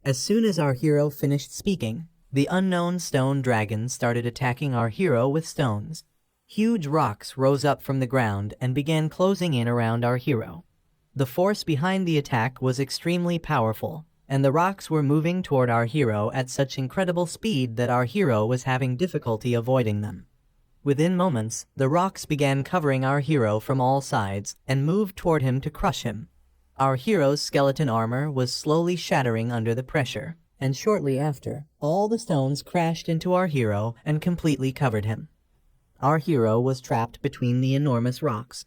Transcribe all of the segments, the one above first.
As soon as our hero finished speaking, the unknown stone dragon started attacking our hero with stones. Huge rocks rose up from the ground and began closing in around our hero. The force behind the attack was extremely powerful, and the rocks were moving toward our hero at such incredible speed that our hero was having difficulty avoiding them. Within moments, the rocks began covering our hero from all sides and moved toward him to crush him. Our hero's skeleton armor was slowly shattering under the pressure, and shortly after, all the stones crashed into our hero and completely covered him. Our hero was trapped between the enormous rocks.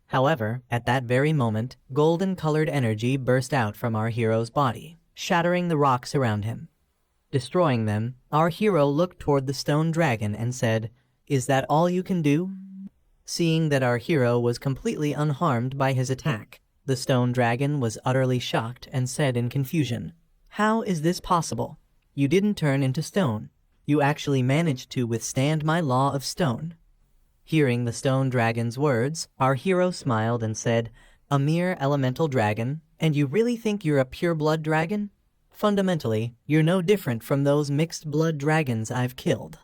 However, at that very moment, golden-colored energy burst out from our hero's body, shattering the rocks around him. Destroying them, our hero looked toward the stone dragon and said, "Is that all you can do?" Seeing that our hero was completely unharmed by his attack, the stone dragon was utterly shocked and said in confusion, "How is this possible? You didn't turn into stone. You actually managed to withstand my law of stone." Hearing the stone dragon's words, our hero smiled and said, "A mere elemental dragon, and you really think you're a pure-blood dragon? Fundamentally, you're no different from those mixed-blood dragons I've killed."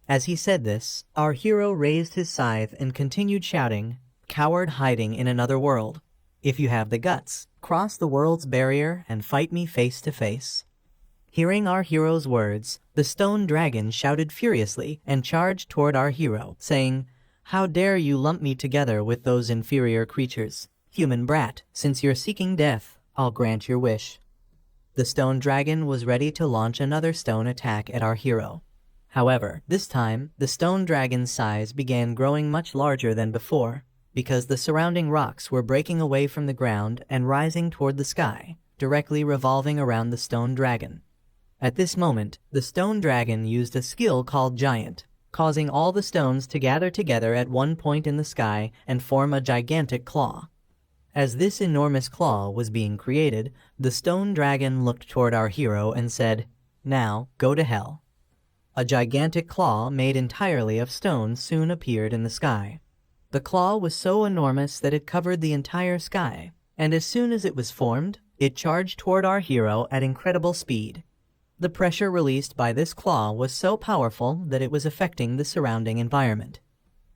As he said this, our hero raised his scythe and continued shouting, "Coward hiding in another world. If you have the guts, cross the world's barrier and fight me face to face." Hearing our hero's words, the stone dragon shouted furiously and charged toward our hero, saying, "How dare you lump me together with those inferior creatures? Human brat, since you're seeking death, I'll grant your wish." The stone dragon was ready to launch another stone attack at our hero. However, this time, the stone dragon's size began growing much larger than before, because the surrounding rocks were breaking away from the ground and rising toward the sky, directly revolving around the stone dragon. At this moment, the stone dragon used a skill called Giant, causing all the stones to gather together at one point in the sky and form a gigantic claw. As this enormous claw was being created, the stone dragon looked toward our hero and said, "Now, go to hell." A gigantic claw made entirely of stone soon appeared in the sky. The claw was so enormous that it covered the entire sky, and as soon as it was formed, it charged toward our hero at incredible speed. The pressure released by this claw was so powerful that it was affecting the surrounding environment.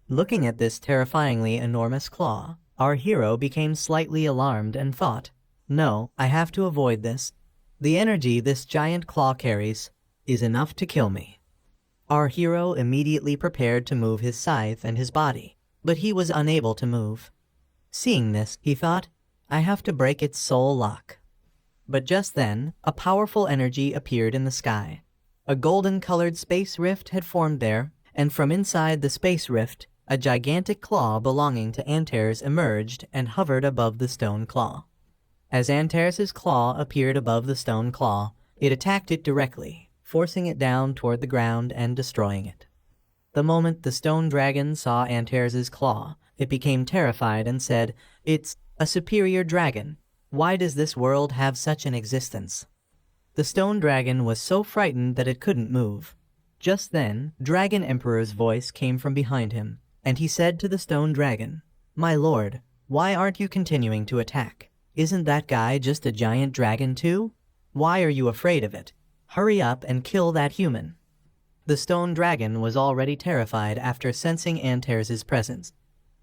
Looking at this terrifyingly enormous claw, our hero became slightly alarmed and thought, "No, I have to avoid this. The energy this giant claw carries is enough to kill me." Our hero immediately prepared to move his scythe and his body, but he was unable to move. Seeing this, he thought, "I have to break its soul lock." But just then, a powerful energy appeared in the sky. A golden-colored space rift had formed there, and from inside the space rift, a gigantic claw belonging to Antares emerged and hovered above the stone claw. As Antares' claw appeared above the stone claw, it attacked it directly, forcing it down toward the ground and destroying it. The moment the stone dragon saw Antares' claw, it became terrified and said, "It's a superior dragon. Why does this world have such an existence?" The stone dragon was so frightened that it couldn't move. Just then, Dragon Emperor's voice came from behind him, and he said to the stone dragon, "My lord, why aren't you continuing to attack? Isn't that guy just a giant dragon too? Why are you afraid of it? Hurry up and kill that human." The stone dragon was already terrified after sensing Antares' presence.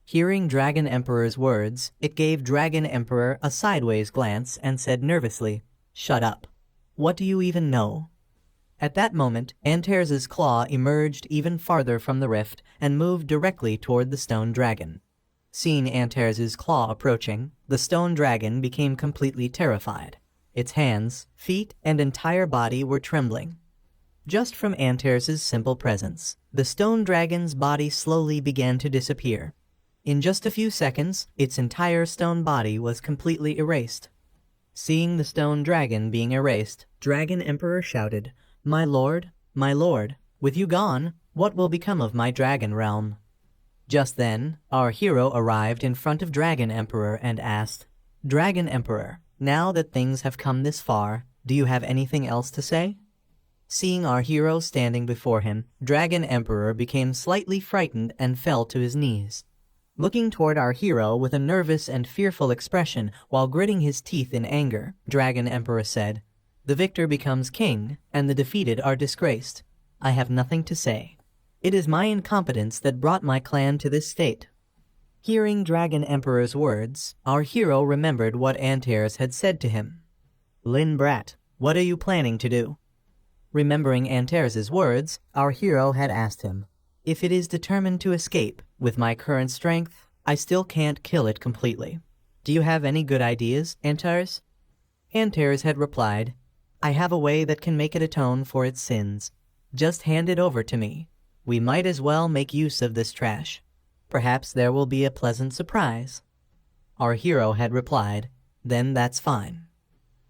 Hearing Dragon Emperor's words, it gave Dragon Emperor a sideways glance and said nervously, "Shut up. What do you even know?" At that moment, Antares' claw emerged even farther from the rift and moved directly toward the stone dragon. Seeing Antares' claw approaching, the stone dragon became completely terrified. Its hands, feet, and entire body were trembling. Just from Antares' simple presence, the stone dragon's body slowly began to disappear. In just a few seconds, its entire stone body was completely erased. Seeing the stone dragon being erased, Dragon Emperor shouted, my lord, with you gone, what will become of my dragon realm?" Just then, our hero arrived in front of Dragon Emperor and asked, "Dragon Emperor, now that things have come this far, do you have anything else to say?" Seeing our hero standing before him, Dragon Emperor became slightly frightened and fell to his knees. Looking toward our hero with a nervous and fearful expression while gritting his teeth in anger, Dragon Emperor said, The victor becomes king, and the defeated are disgraced. I have nothing to say. It is my incompetence that brought my clan to this state." Hearing Dragon Emperor's words, our hero remembered what Antares had said to him. "Lin brat, what are you planning to do?" Remembering Antares' words, our hero had asked him, "If it is determined to escape, with my current strength, I still can't kill it completely. Do you have any good ideas, Antares?" Antares had replied, "I have a way that can make it atone for its sins. Just hand it over to me. We might as well make use of this trash. Perhaps there will be a pleasant surprise." Our hero had replied, "Then that's fine."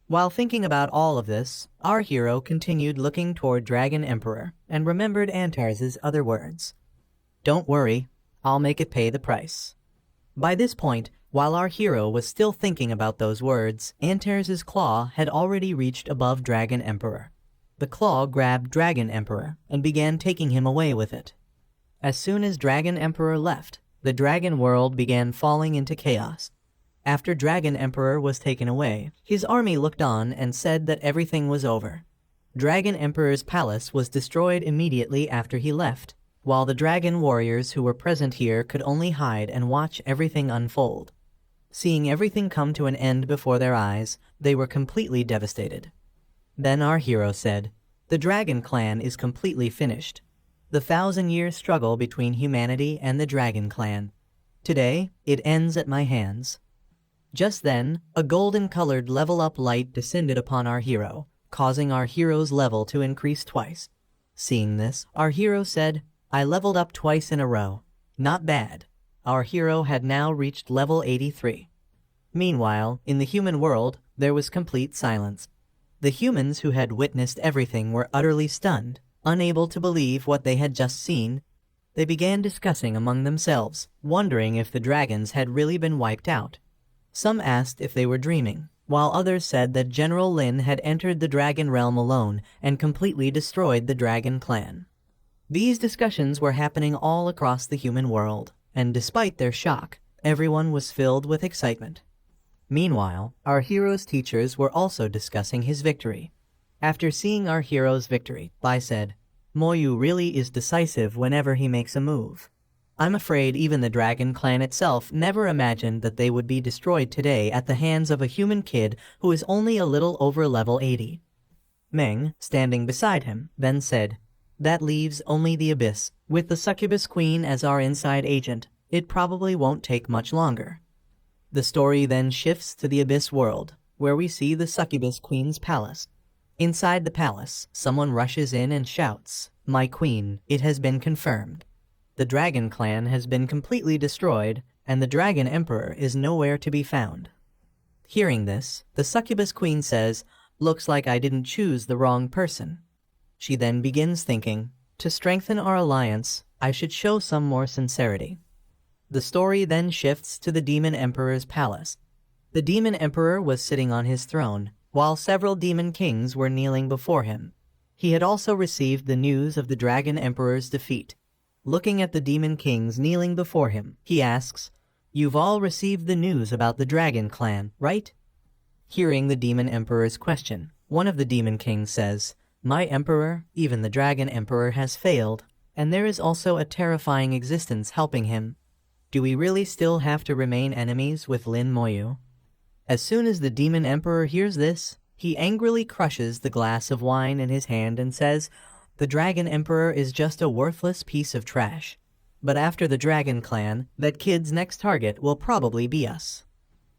While thinking about all of this, our hero continued looking toward Dragon Emperor and remembered Antares' other words. "Don't worry, I'll make it pay the price." By this point, while our hero was still thinking about those words, Antares' claw had already reached above Dragon Emperor. The claw grabbed Dragon Emperor and began taking him away with it. As soon as Dragon Emperor left, the dragon world began falling into chaos. After Dragon Emperor was taken away, his army looked on and said that everything was over. Dragon Emperor's palace was destroyed immediately after he left, while the dragon warriors who were present here could only hide and watch everything unfold. Seeing everything come to an end before their eyes, they were completely devastated. Then our hero said, "The Dragon Clan is completely finished. The 1,000-year struggle between humanity and the Dragon Clan. Today, it ends at my hands." Just then, a golden-colored level-up light descended upon our hero, causing our hero's level to increase twice. Seeing this, our hero said, "I leveled up twice in a row. Not bad." Our hero had now reached level 83. Meanwhile, in the human world, there was complete silence. The humans who had witnessed everything were utterly stunned, unable to believe what they had just seen. They began discussing among themselves, wondering if the dragons had really been wiped out. Some asked if they were dreaming, while others said that General Lin had entered the dragon realm alone and completely destroyed the dragon clan. These discussions were happening all across the human world, and despite their shock, everyone was filled with excitement. Meanwhile, our hero's teachers were also discussing his victory. After seeing our hero's victory, Bai said, "Moyu really is decisive whenever he makes a move. I'm afraid even the Dragon Clan itself never imagined that they would be destroyed today at the hands of a human kid who is only a little over level 80. Meng, standing beside him, then said, "That leaves only the Abyss. With the Succubus Queen as our inside agent, it probably won't take much longer." The story then shifts to the Abyss world, where we see the Succubus Queen's palace. Inside the palace, someone rushes in and shouts, "My queen, it has been confirmed. The Dragon Clan has been completely destroyed, and the Dragon Emperor is nowhere to be found." Hearing this, the Succubus Queen says, "Looks like I didn't choose the wrong person." She then begins thinking, "To strengthen our alliance, I should show some more sincerity." The story then shifts to the Demon Emperor's palace. The Demon Emperor was sitting on his throne, while several demon kings were kneeling before him. He had also received the news of the Dragon Emperor's defeat. Looking at the demon kings kneeling before him, he asks, "You've all received the news about the Dragon Clan, right?" Hearing the Demon Emperor's question, one of the demon kings says, "My emperor, even the Dragon Emperor has failed, and there is also a terrifying existence helping him. Do we really still have to remain enemies with Lin Moyu?" As soon as the Demon Emperor hears this, he angrily crushes the glass of wine in his hand and says, "The Dragon Emperor is just a worthless piece of trash. But after the Dragon Clan, that kid's next target will probably be us."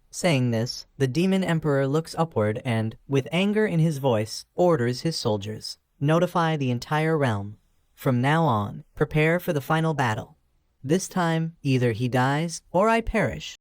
Saying this, the Demon Emperor looks upward and, with anger in his voice, orders his soldiers, "Notify the entire realm. From now on, prepare for the final battle. This time, either he dies or I perish."